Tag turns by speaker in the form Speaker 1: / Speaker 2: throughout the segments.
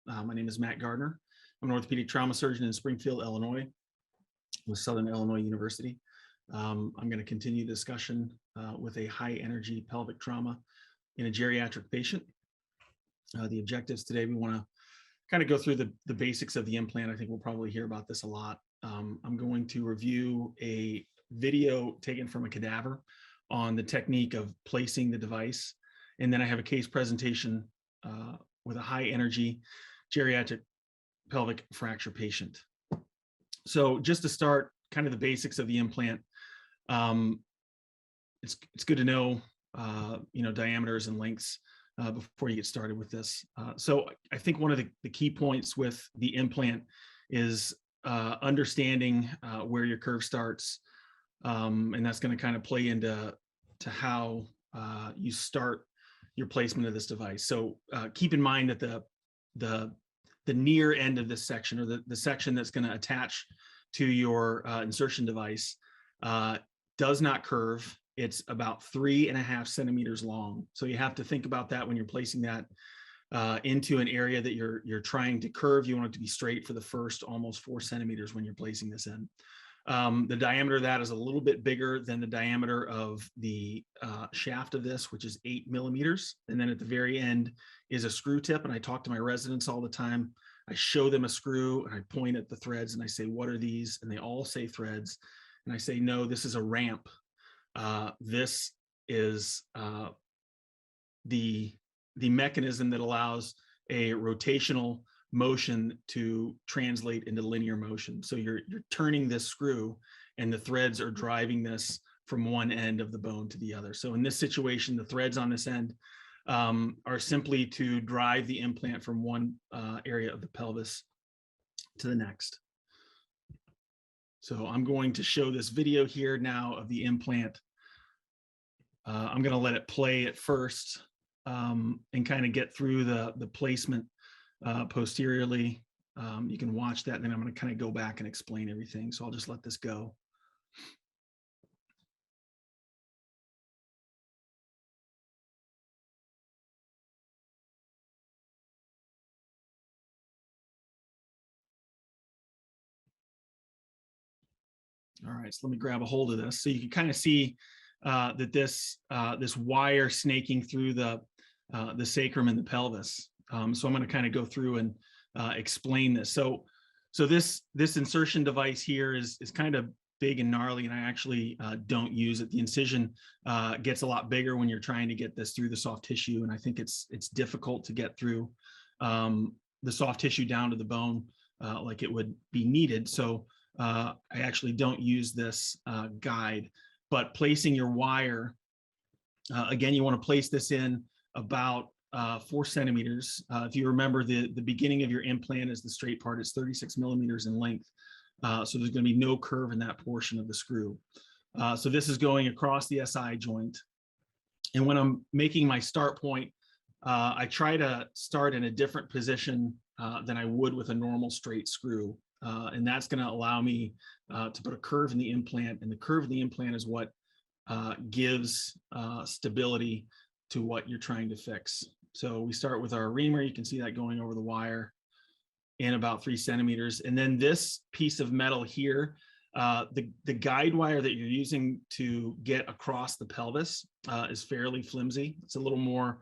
Speaker 1: My name is Matt Gardner. I'm an orthopedic trauma surgeon in Springfield, Illinois, with Southern Illinois University. I'm going to continue the discussion with a high energy pelvic trauma in a geriatric patient. The objectives today, we want to kind of go through the basics of the implant. I think we'll probably hear about this a lot. I'm going to review a video taken from a cadaver on the technique of placing the device. And then I have a case presentation with a high energy geriatric pelvic fracture patient. So just to start, kind of the basics of the implant. It's good to know, diameters and lengths before you get started with this. So I think one of the key points with the implant is understanding where your curve starts, and that's going to kind of play into how you start your placement of this device. So keep in mind that the near end of this section, or the section that's going to attach to your insertion device, does not curve. It's about 3.5 centimeters long. So you have to think about that when you're placing that into an area that you're trying to curve. You want it to be straight for the first almost 4 centimeters when you're placing this in. The diameter of that is a little bit bigger than the diameter of the shaft of this, which is 8 millimeters. And then at the very end is a screw tip. And I talk to my residents all the time. I show them a screw and I point at the threads and I say, what are these? And they all say threads. And I say, no, this is a ramp. This is the mechanism that allows a rotational motion to translate into linear motion. So you're turning this screw and the threads are driving this from one end of the bone to the other. So in this situation, the threads on this end are simply to drive the implant from one area of the pelvis to the next. So I'm going to show this video here now of the implant. I'm going to let it play at first and kind of get through the placement posteriorly. You can watch that, and then I'm going to kind of go back and explain everything. So I'll just let this go. All right, so let me grab a hold of this. So you can kind of see that this wire snaking through the sacrum and the pelvis. So I'm going to kind of go through and explain this. So this insertion device here is kind of big and gnarly, and I actually don't use it. The incision gets a lot bigger when you're trying to get this through the soft tissue, and I think it's difficult to get through the soft tissue down to the bone like it would be needed. So I actually don't use this guide, but placing your wire, again, you want to place this in about 4 centimeters. If you remember, the beginning of your implant is the straight part. It's 36 millimeters in length. So there's going to be no curve in that portion of the screw. So this is going across the SI joint. And when I'm making my start point, I try to start in a different position than I would with a normal straight screw. And that's going to allow me to put a curve in the implant. And the curve in the implant is what gives stability to what you're trying to fix. So we start with our reamer. You can see that going over the wire in about 3 centimeters. And then this piece of metal here, the guide wire that you're using to get across the pelvis is fairly flimsy. It's a little more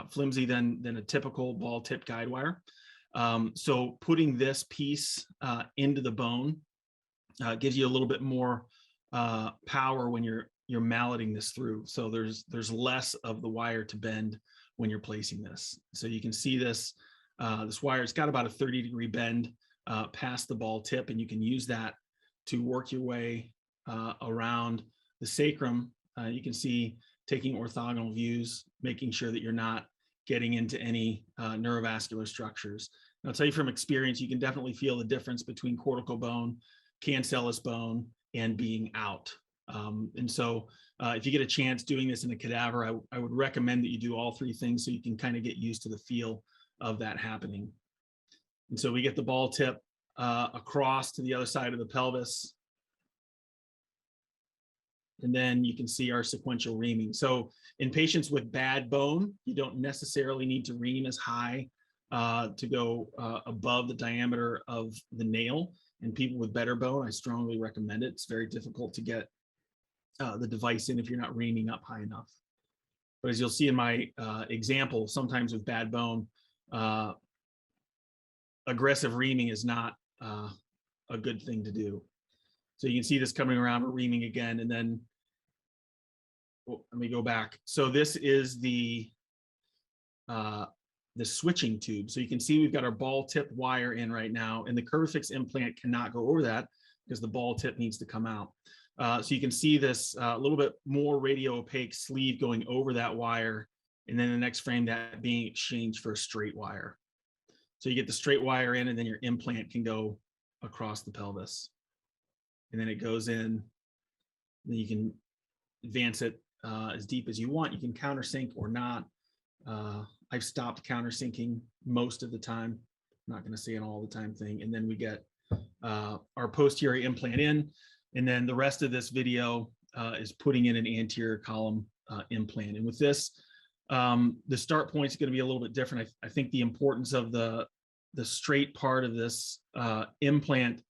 Speaker 1: flimsy than a typical ball tip guide wire. So putting this piece into the bone gives you a little bit more power when you're malleting this through. So there's less of the wire to bend when you're placing this. So you can see this wire, it's got about a 30-degree bend past the ball tip, and you can use that to work your way around the sacrum. You can see taking orthogonal views, making sure that you're not getting into any neurovascular structures. And I'll tell you from experience, you can definitely feel the difference between cortical bone, cancellous bone, and being out. And so if you get a chance doing this in a cadaver, I would recommend that you do all 3 things so you can kind of get used to the feel of that happening. And so we get the ball tip across to the other side of the pelvis. And then you can see our sequential reaming. So in patients with bad bone, you don't necessarily need to ream as high to go above the diameter of the nail. And people with better bone, I strongly recommend it. It's very difficult to get the device in if you're not reaming up high enough. But as you'll see in my example, sometimes with bad bone, aggressive reaming is not a good thing to do. So you can see this coming around, we're reaming again, and then let me go back. So this is the switching tube. So you can see we've got our ball tip wire in right now, and the CurvaFix implant cannot go over that because the ball tip needs to come out. So you can see this little bit more radio opaque sleeve going over that wire, and then the next frame that being exchanged for a straight wire. So you get the straight wire in, and then your implant can go across the pelvis. And then it goes in, then you can advance it as deep as you want. You can countersink or not. I've stopped countersinking most of the time. I'm not going to say an all the time thing. And then we get our posterior implant in. And then the rest of this video is putting in an anterior column implant. And with this, the start point is going to be a little bit different. I think the importance of the straight part of this implant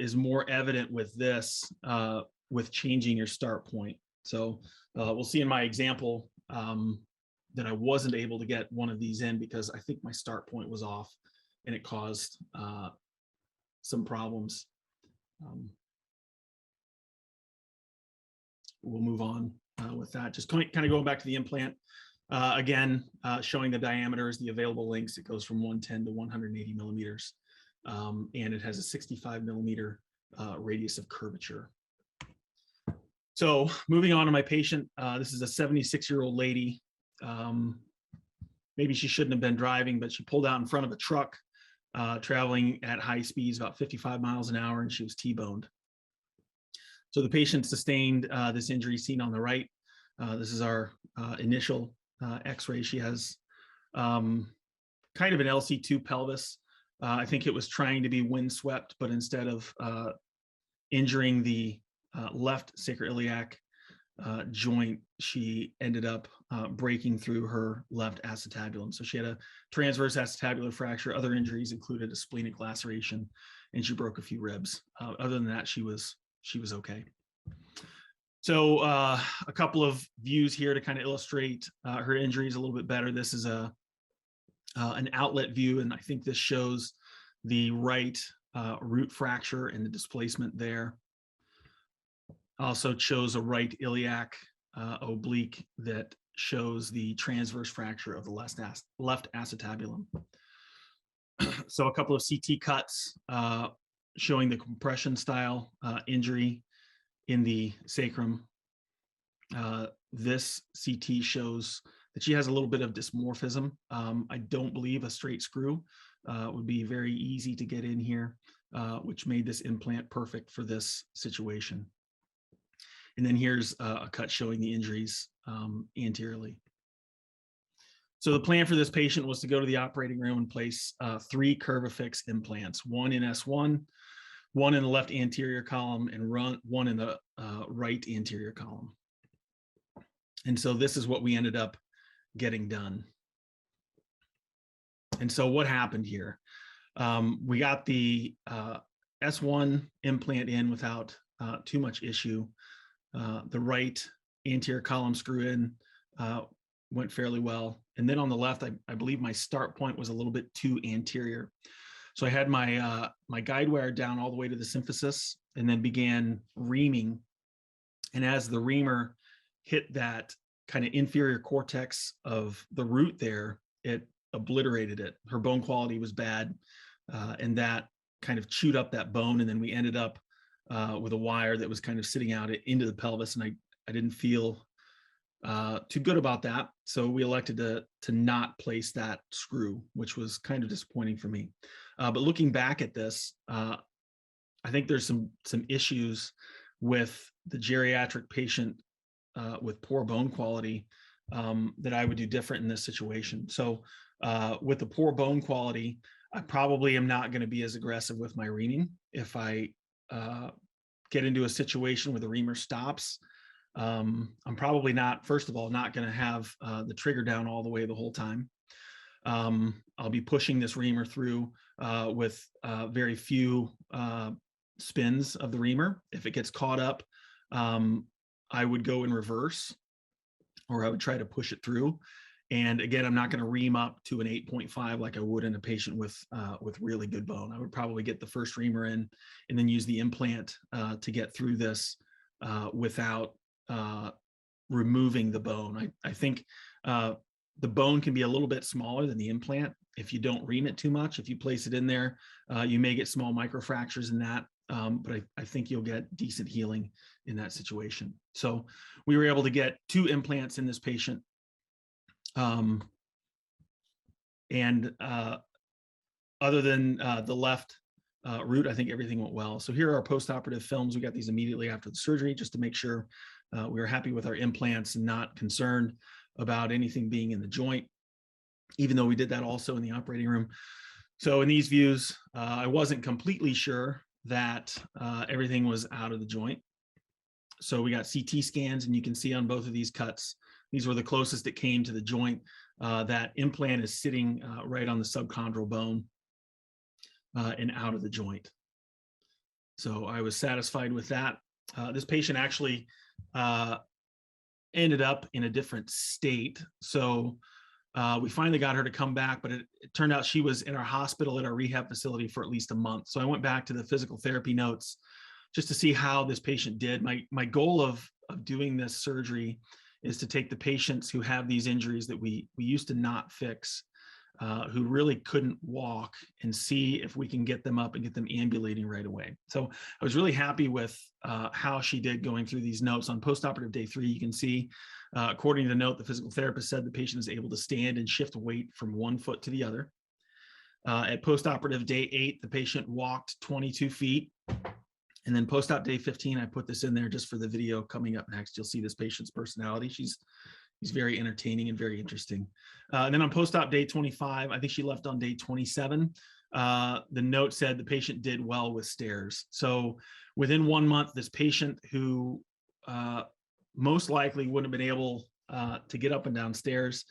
Speaker 1: is more evident with this, with changing your start point. So we'll see in my example that I wasn't able to get one of these in because I think my start point was off and it caused some problems. We'll move on with that. Just kind of going back to the implant. Again, showing the diameters, the available lengths, it goes from 110 to 180 millimeters. And it has a 65 millimeter radius of curvature. So moving on to my patient, this is a 76-year-old lady. Maybe she shouldn't have been driving, but she pulled out in front of a truck traveling at high speeds, about 55 miles an hour, and she was T-boned. So the patient sustained this injury seen on the right. This is our initial x-ray. She has kind of an LC2 pelvis. I think it was trying to be windswept, but instead of injuring the left sacroiliac joint, she ended up breaking through her left acetabulum. So she had a transverse acetabular fracture. Other injuries included a splenic laceration, and she broke a few ribs. Other than that, she was okay. So a couple of views here to kind of illustrate her injuries a little bit better. This is an outlet view, and I think this shows the right root fracture and the displacement there. Also shows a right iliac oblique that shows the transverse fracture of the left acetabulum. So a couple of CT cuts showing the compression style injury in the sacrum. This CT shows that she has a little bit of dysmorphism. I don't believe a straight screw would be very easy to get in here, which made this implant perfect for this situation. And then here's a cut showing the injuries anteriorly. So the plan for this patient was to go to the operating room and place 3 CurvaFix implants, one in S1, one in the left anterior column, and one in the right anterior column. And so this is what we ended up getting done. And so what happened here? We got the S1 implant in without too much issue. The right anterior column screw in went fairly well. And then on the left, I believe my start point was a little bit too anterior. So I had my my guide wire down all the way to the symphysis and then began reaming. And as the reamer hit that kind of inferior cortex of the root there, it obliterated it. Her bone quality was bad, and that kind of chewed up that bone. And then we ended up with a wire that was kind of sitting out into the pelvis, and I didn't feel too good about that. So we elected to not place that screw, which was kind of disappointing for me. But looking back at this, I think there's some issues with the geriatric patient with poor bone quality that I would do different in this situation. So with the poor bone quality, I probably am not going to be as aggressive with my reaming. If I get into a situation where the reamer stops, I'm probably not, first of all, not going to have the trigger down all the way the whole time. I'll be pushing this reamer through with very few spins of the reamer. If it gets caught up, I would go in reverse, or I would try to push it through. And again, I'm not going to ream up to an 8.5 like I would in a patient with really good bone. I would probably get the first reamer in and then use the implant to get through this without removing the bone. I think the bone can be a little bit smaller than the implant if you don't ream it too much. If you place it in there, you may get small microfractures in that, but I think you'll get decent healing in that situation. So we were able to get 2 implants in this patient. And other than the left root, I think everything went well. So here are our post-operative films. We got these immediately after the surgery just to make sure we were happy with our implants and not concerned about anything being in the joint, even though we did that also in the operating room. So in these views, I wasn't completely sure that everything was out of the joint. So we got CT scans, and you can see on both of these cuts, these were the closest it came to the joint. That implant is sitting right on the subchondral bone and out of the joint. So I was satisfied with that. This patient actually ended up in a different state. So we finally got her to come back, but it turned out she was in our hospital at our rehab facility for at least a month. So I went back to the physical therapy notes just to see how this patient did. My goal of doing this surgery is to take the patients who have these injuries that we used to not fix, who really couldn't walk, and see if we can get them up and get them ambulating right away. So I was really happy with how she did going through these notes. On postoperative day 3, you can see, according to the note, the physical therapist said the patient is able to stand and shift weight from one foot to the other. At postoperative day 8, the patient walked 22 feet. And then post-op day 15, I put this in there just for the video coming up next. You'll see this patient's personality. She's very entertaining and very interesting. And then on post-op day 25, I think she left on day 27. The note said the patient did well with stairs. So within 1 month, this patient who most likely wouldn't have been able to get up and down stairs,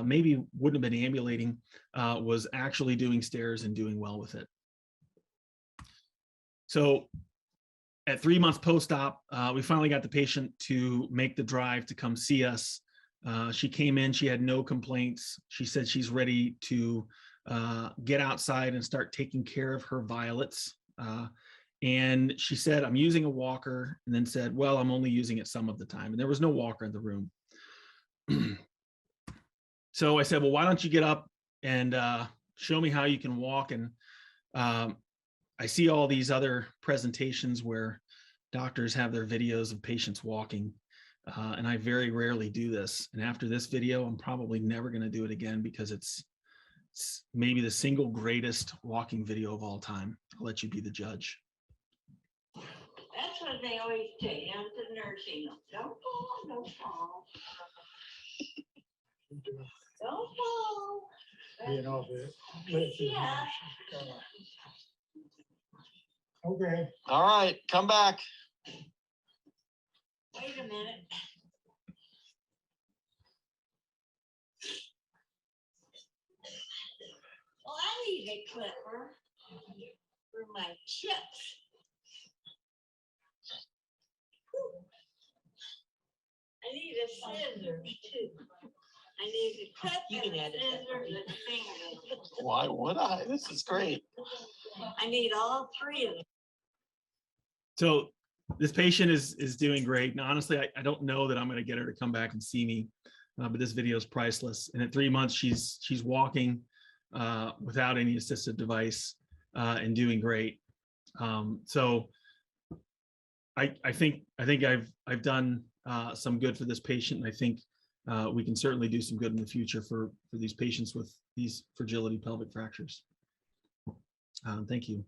Speaker 1: maybe wouldn't have been ambulating, was actually doing stairs and doing well with it. So at 3 months post-op, we finally got the patient to make the drive to come see us. She came in, she had no complaints. She said she's ready to get outside and start taking care of her violets. And she said, I'm using a walker, and then said, well, I'm only using it some of the time. And there was no walker in the room. So I said, well, why don't you get up and show me how you can walk? And I see all these other presentations where doctors have their videos of patients walking, and I very rarely do this. And after this video, I'm probably never going to do it again, because it's maybe the single greatest walking video of all time. I'll let you be the judge.
Speaker 2: That's what they always say down to the nursing home. Don't fall, don't fall. Don't fall.
Speaker 3: You know,
Speaker 2: Yeah.
Speaker 3: okay.
Speaker 4: All right, come back.
Speaker 2: Wait a minute. Well, I need a clipper for my chips. I need a scissors too. I need a clip and a scissors and a fingernail.
Speaker 4: Why would I? This is great.
Speaker 2: I need all 3 of them.
Speaker 1: So this patient is doing great. And honestly, I don't know that I'm going to get her to come back and see me, but this video is priceless. And at 3 months, she's walking without any assistive device and doing great. So I think I've done some good for this patient. And I think we can certainly do some good in the future for these patients with these fragility pelvic fractures. Thank you.